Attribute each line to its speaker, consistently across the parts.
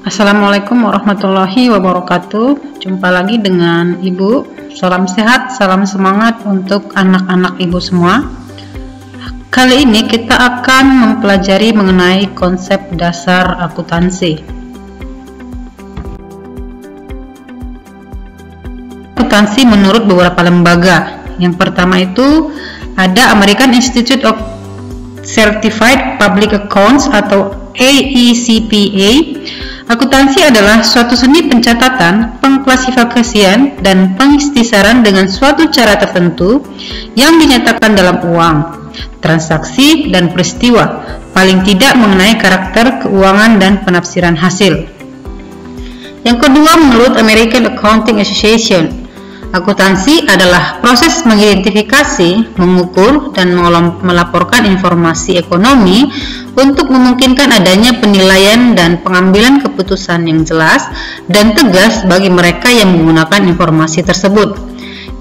Speaker 1: Assalamualaikum warahmatullahi wabarakatuh. Jumpa lagi dengan Ibu. Salam sehat, salam semangat untuk anak-anak Ibu semua. Kali ini kita akan mempelajari mengenai konsep dasar akuntansi. Akuntansi menurut beberapa lembaga. Yang pertama itu ada American Institute of Certified Public Accounts atau AECPA. Akuntansi adalah suatu seni pencatatan, pengklasifikasian, dan pengikhtisaran dengan suatu cara tertentu yang dinyatakan dalam uang, transaksi, dan peristiwa, paling tidak mengenai karakter keuangan dan penafsiran hasil. Yang kedua, menurut American Accounting Association, akuntansi adalah proses mengidentifikasi, mengukur, dan melaporkan informasi ekonomi untuk memungkinkan adanya penilaian dan pengambilan keputusan yang jelas dan tegas bagi mereka yang menggunakan informasi tersebut.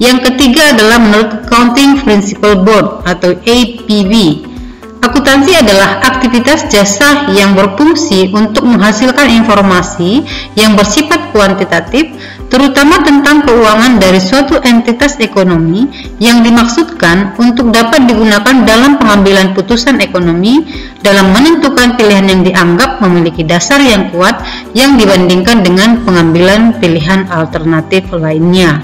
Speaker 1: Yang ketiga adalah menurut Accounting Principles Board atau APB. Akuntansi adalah aktivitas jasa yang berfungsi untuk menghasilkan informasi yang bersifat kuantitatif, terutama tentang keuangan dari suatu entitas ekonomi yang dimaksudkan untuk dapat digunakan dalam pengambilan putusan ekonomi dalam menentukan pilihan yang dianggap memiliki dasar yang kuat yang dibandingkan dengan pengambilan pilihan alternatif lainnya.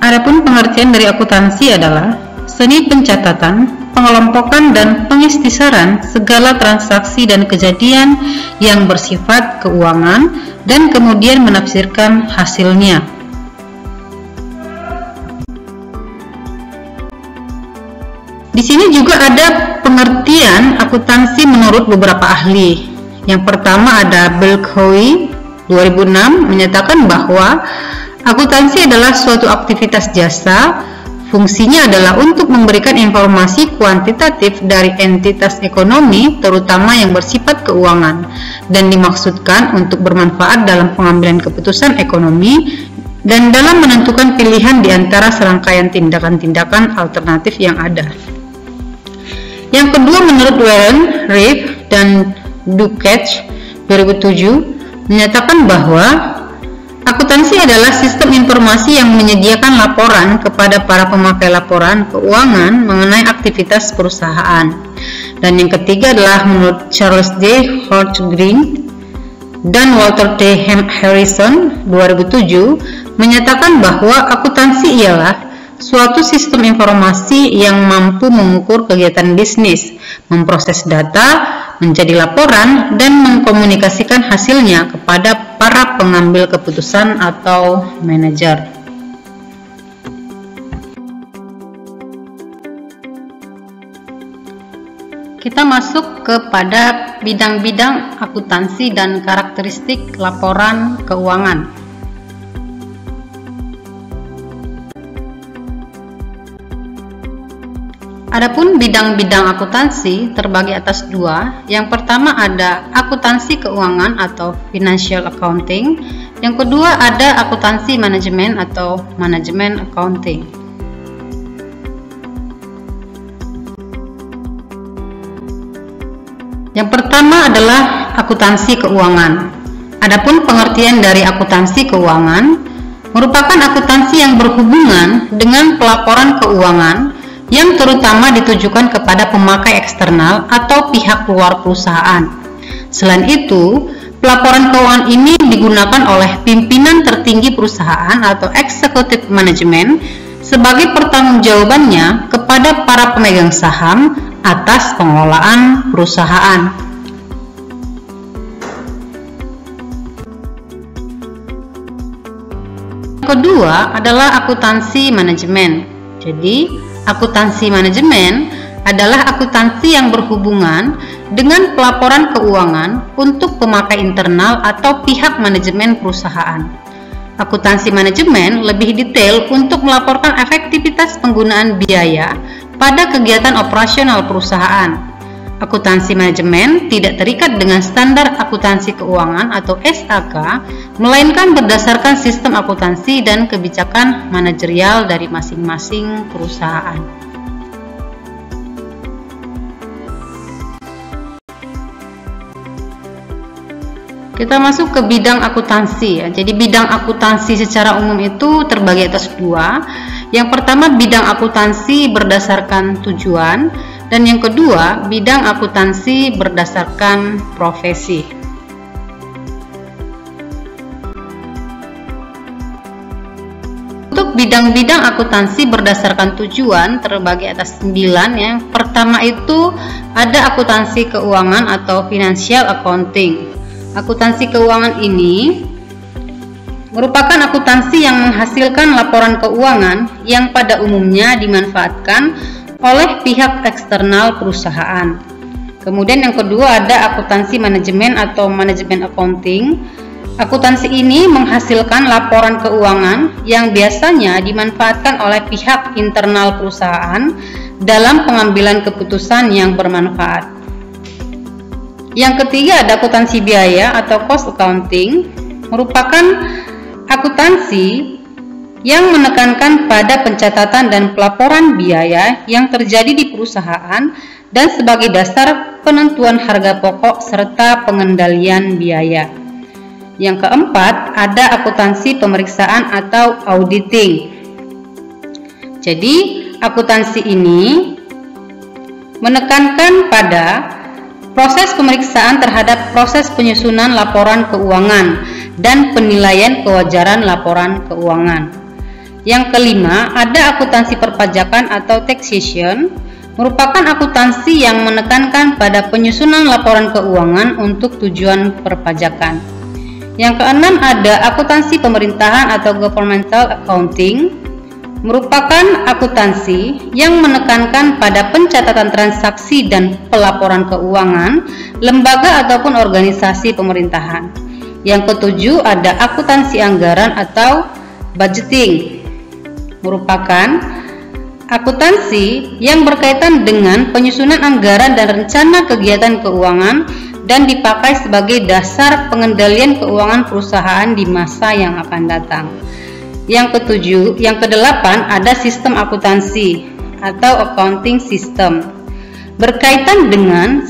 Speaker 1: Adapun pengertian dari akuntansi adalah seni pencatatan, pengelompokan, dan pengikhtisaran segala transaksi dan kejadian yang bersifat keuangan dan kemudian menafsirkan hasilnya. Di sini juga ada pengertian akuntansi menurut beberapa ahli. Yang pertama ada Belkhoui 2006 menyatakan bahwa akuntansi adalah suatu aktivitas jasa. Fungsinya adalah untuk memberikan informasi kuantitatif dari entitas ekonomi, terutama yang bersifat keuangan, dan dimaksudkan untuk bermanfaat dalam pengambilan keputusan ekonomi dan dalam menentukan pilihan di antara serangkaian tindakan-tindakan alternatif yang ada. Yang kedua, menurut Warren, Reeve, dan Duquesne 2007 menyatakan bahwa akuntansi adalah sistem informasi yang menyediakan laporan kepada para pemakai laporan keuangan mengenai aktivitas perusahaan. Dan yang ketiga adalah menurut Charles D. Hortgreen dan Walter T. Harrison 2007 menyatakan bahwa akuntansi ialah suatu sistem informasi yang mampu mengukur kegiatan bisnis, memproses data menjadi laporan, dan mengkomunikasikan hasilnya kepada para pengambil keputusan atau manajer. Kita masuk kepada bidang-bidang akuntansi dan karakteristik laporan keuangan. Adapun bidang-bidang akuntansi terbagi atas dua. Yang pertama ada akuntansi keuangan atau financial accounting. Yang kedua ada akuntansi manajemen atau management accounting. Yang pertama adalah akuntansi keuangan. Adapun pengertian dari akuntansi keuangan merupakan akuntansi yang berhubungan dengan pelaporan keuangan yang terutama ditujukan kepada pemakai eksternal atau pihak luar perusahaan. Selain itu, pelaporan keuangan ini digunakan oleh pimpinan tertinggi perusahaan atau executive management sebagai pertanggungjawabannya kepada para pemegang saham atas pengelolaan perusahaan. Kedua adalah akuntansi manajemen. Jadi, akuntansi manajemen adalah akuntansi yang berhubungan dengan pelaporan keuangan untuk pemakai internal atau pihak manajemen perusahaan. Akuntansi manajemen lebih detail untuk melaporkan efektivitas penggunaan biaya pada kegiatan operasional perusahaan. Akuntansi manajemen tidak terikat dengan standar akuntansi keuangan atau SAK, melainkan berdasarkan sistem akuntansi dan kebijakan manajerial dari masing-masing perusahaan. Kita masuk ke bidang akuntansi ya. Jadi bidang akuntansi secara umum itu terbagi atas dua. Yang pertama bidang akuntansi berdasarkan tujuan, dan yang kedua bidang akuntansi berdasarkan profesi. Untuk bidang-bidang akuntansi berdasarkan tujuan terbagi atas 9 ya. Pertama itu ada akuntansi keuangan atau financial accounting. Akuntansi keuangan ini merupakan akuntansi yang menghasilkan laporan keuangan yang pada umumnya dimanfaatkan oleh pihak eksternal perusahaan. Kemudian yang kedua ada akuntansi manajemen atau manajemen accounting. Akuntansi ini menghasilkan laporan keuangan yang biasanya dimanfaatkan oleh pihak internal perusahaan dalam pengambilan keputusan yang bermanfaat. Yang ketiga ada akuntansi biaya atau cost accounting, merupakan akuntansi yang menekankan pada pencatatan dan pelaporan biaya yang terjadi di perusahaan dan sebagai dasar penentuan harga pokok serta pengendalian biaya. Yang keempat ada akuntansi pemeriksaan atau auditing. Jadi akuntansi ini menekankan pada proses pemeriksaan terhadap proses penyusunan laporan keuangan dan penilaian kewajaran laporan keuangan. Yang kelima, ada akuntansi perpajakan atau taxation, merupakan akuntansi yang menekankan pada penyusunan laporan keuangan untuk tujuan perpajakan. Yang keenam, ada akuntansi pemerintahan atau governmental accounting, merupakan akuntansi yang menekankan pada pencatatan transaksi dan pelaporan keuangan lembaga ataupun organisasi pemerintahan. Yang ketujuh ada akuntansi anggaran atau budgeting, merupakan akuntansi yang berkaitan dengan penyusunan anggaran dan rencana kegiatan keuangan dan dipakai sebagai dasar pengendalian keuangan perusahaan di masa yang akan datang. Yang kedelapan ada sistem akuntansi atau accounting system, berkaitan dengan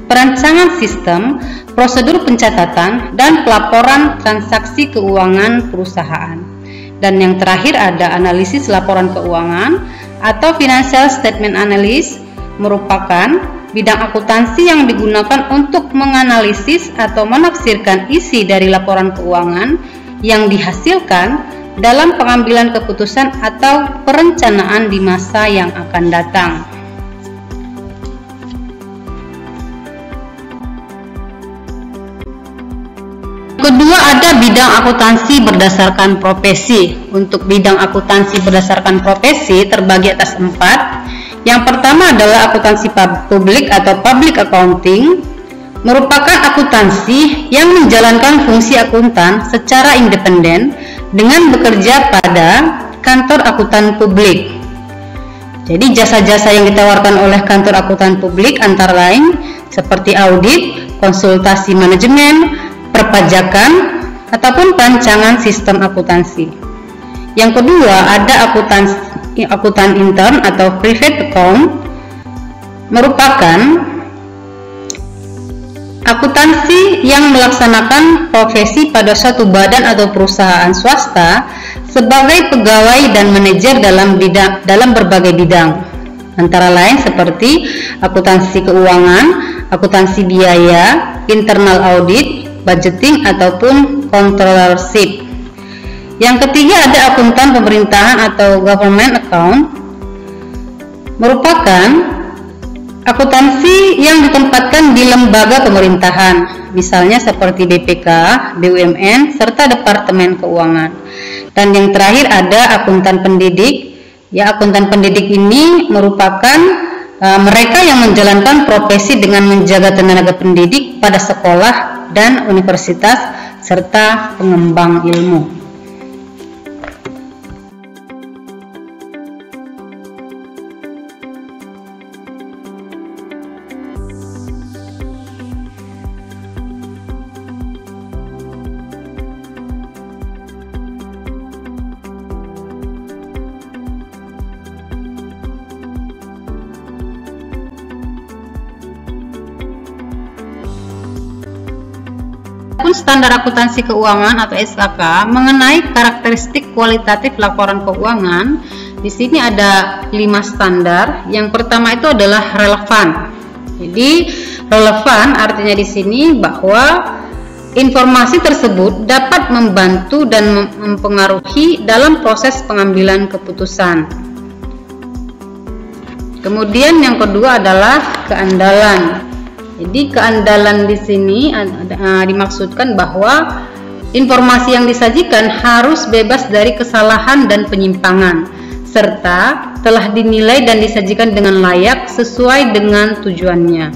Speaker 1: perancangan sistem, prosedur pencatatan dan pelaporan transaksi keuangan perusahaan. Dan yang terakhir ada analisis laporan keuangan atau financial statement analysis, merupakan bidang akuntansi yang digunakan untuk menganalisis atau menafsirkan isi dari laporan keuangan yang dihasilkan dalam pengambilan keputusan atau perencanaan di masa yang akan datang. Kedua ada bidang akuntansi berdasarkan profesi. Untuk bidang akuntansi berdasarkan profesi terbagi atas 4. Yang pertama adalah akuntansi publik atau public accounting, merupakan akuntansi yang menjalankan fungsi akuntan secara independen dengan bekerja pada kantor akuntan publik. Jadi jasa-jasa yang ditawarkan oleh kantor akuntan publik antara lain seperti audit, konsultasi manajemen, perpajakan, ataupun perancangan sistem akuntansi. Yang kedua ada akuntan intern atau private account, merupakan akuntansi yang melaksanakan profesi pada suatu badan atau perusahaan swasta sebagai pegawai dan manajer dalam berbagai bidang, antara lain seperti akuntansi keuangan, akuntansi biaya, internal audit, budgeting ataupun controllership. Yang ketiga ada akuntan pemerintahan atau government account, merupakan akuntansi yang ditempatkan di lembaga pemerintahan, misalnya seperti BPK, BUMN, serta Departemen Keuangan. Dan yang terakhir ada akuntan pendidik. Ya, akuntan pendidik ini merupakan mereka yang menjalankan profesi dengan menjaga tenaga pendidik pada sekolah dan universitas serta pengembang ilmu. Adapun standar akuntansi keuangan atau SAK mengenai karakteristik kualitatif laporan keuangan, di sini ada 5 standar. Yang pertama itu adalah relevan. Jadi relevan artinya di sini bahwa informasi tersebut dapat membantu dan mempengaruhi dalam proses pengambilan keputusan. Kemudian yang kedua adalah keandalan. Jadi keandalan di sini dimaksudkan bahwa informasi yang disajikan harus bebas dari kesalahan dan penyimpangan, serta telah dinilai dan disajikan dengan layak sesuai dengan tujuannya.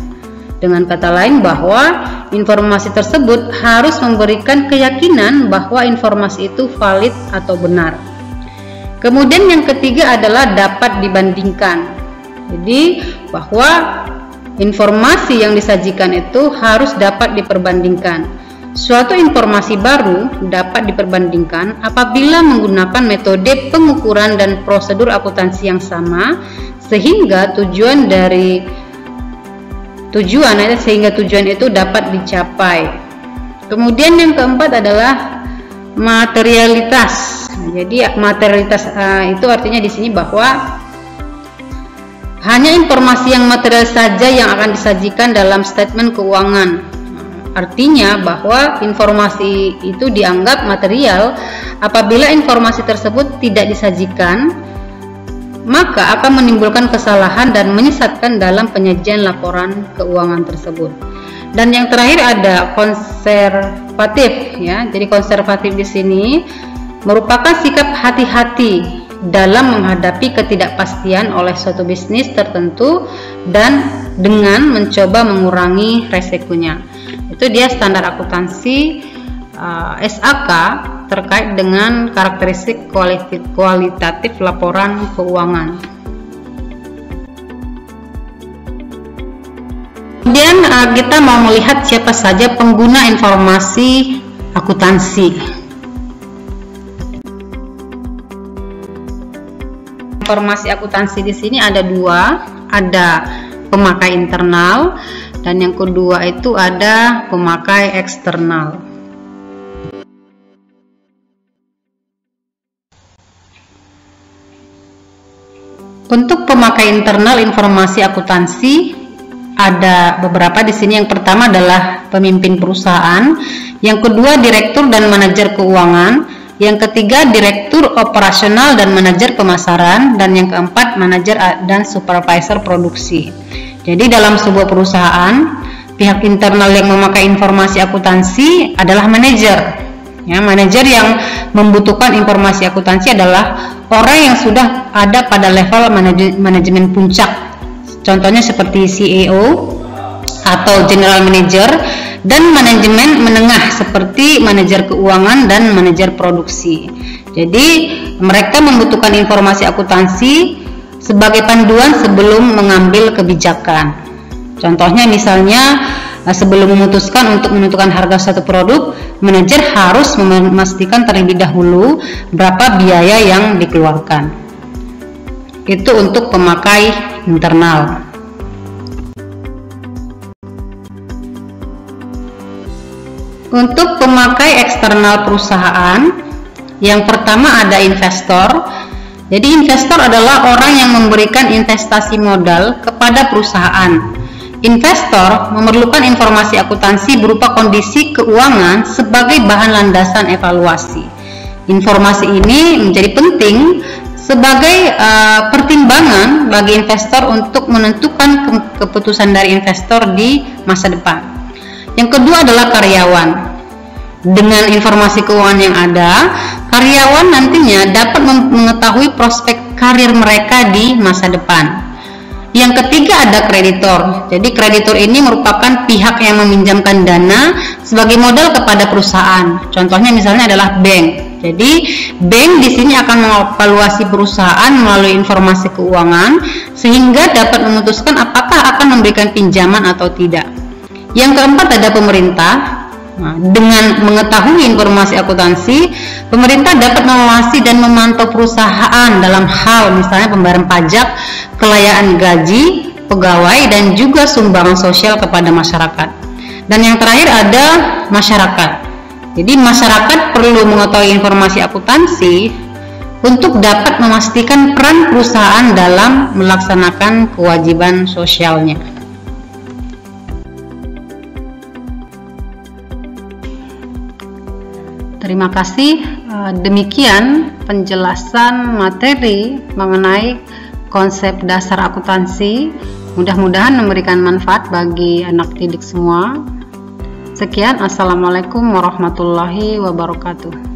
Speaker 1: Dengan kata lain bahwa informasi tersebut harus memberikan keyakinan bahwa informasi itu valid atau benar. Kemudian yang ketiga adalah dapat dibandingkan. Jadi bahwa informasi yang disajikan itu harus dapat diperbandingkan. Suatu informasi baru dapat diperbandingkan apabila menggunakan metode pengukuran dan prosedur akuntansi yang sama, sehingga tujuan itu dapat dicapai. Kemudian yang keempat adalah materialitas. Jadi materialitas itu artinya di sini bahwa hanya informasi yang material saja yang akan disajikan dalam statement keuangan. Artinya bahwa informasi itu dianggap material apabila informasi tersebut tidak disajikan, maka akan menimbulkan kesalahan dan menyesatkan dalam penyajian laporan keuangan tersebut. Dan yang terakhir ada konservatif, ya. Jadi konservatif di sini merupakan sikap hati-hati dalam menghadapi ketidakpastian oleh suatu bisnis tertentu dan dengan mencoba mengurangi resikonya. Itu dia standar akuntansi SAK terkait dengan karakteristik kualitatif laporan keuangan. Kemudian kita mau melihat siapa saja pengguna informasi akuntansi. Informasi akuntansi di sini ada 2, ada pemakai internal dan yang kedua itu ada pemakai eksternal. Untuk pemakai internal informasi akuntansi ada beberapa di sini. Yang pertama adalah pemimpin perusahaan, yang kedua direktur dan manajer keuangan, yang ketiga direktur operasional dan manajer pemasaran, dan yang keempat manajer dan supervisor produksi. Jadi dalam sebuah perusahaan, pihak internal yang memakai informasi akuntansi adalah manajer. Ya, manajer yang membutuhkan informasi akuntansi adalah orang yang sudah ada pada level manajemen puncak. Contohnya seperti CEO atau general manager, dan manajemen menengah seperti manajer keuangan dan manajer produksi. Jadi mereka membutuhkan informasi akuntansi sebagai panduan sebelum mengambil kebijakan. Contohnya misalnya sebelum memutuskan untuk menentukan harga suatu produk, manajer harus memastikan terlebih dahulu berapa biaya yang dikeluarkan. Itu untuk pemakai internal. Untuk pemakai eksternal perusahaan, yang pertama ada investor. Jadi investor adalah orang yang memberikan investasi modal kepada perusahaan. Investor memerlukan informasi akuntansi berupa kondisi keuangan sebagai bahan landasan evaluasi. Informasi ini menjadi penting sebagai pertimbangan bagi investor untuk menentukan keputusan dari investor di masa depan. Yang kedua adalah karyawan. Dengan informasi keuangan yang ada, karyawan nantinya dapat mengetahui prospek karir mereka di masa depan. Yang ketiga ada kreditor. Jadi kreditor ini merupakan pihak yang meminjamkan dana sebagai modal kepada perusahaan. Contohnya misalnya adalah bank. Jadi bank di sini akan mengevaluasi perusahaan melalui informasi keuangan sehingga dapat memutuskan apakah akan memberikan pinjaman atau tidak. Yang keempat ada pemerintah. Nah, dengan mengetahui informasi akuntansi, pemerintah dapat mengawasi dan memantau perusahaan dalam hal misalnya pembayaran pajak, kelayaan gaji pegawai, dan juga sumbangan sosial kepada masyarakat. Dan yang terakhir ada masyarakat. Jadi masyarakat perlu mengetahui informasi akuntansi untuk dapat memastikan peran perusahaan dalam melaksanakan kewajiban sosialnya. Terima kasih. Demikian penjelasan materi mengenai konsep dasar akuntansi. Mudah-mudahan memberikan manfaat bagi anak didik semua. Sekian, assalamualaikum warahmatullahi wabarakatuh.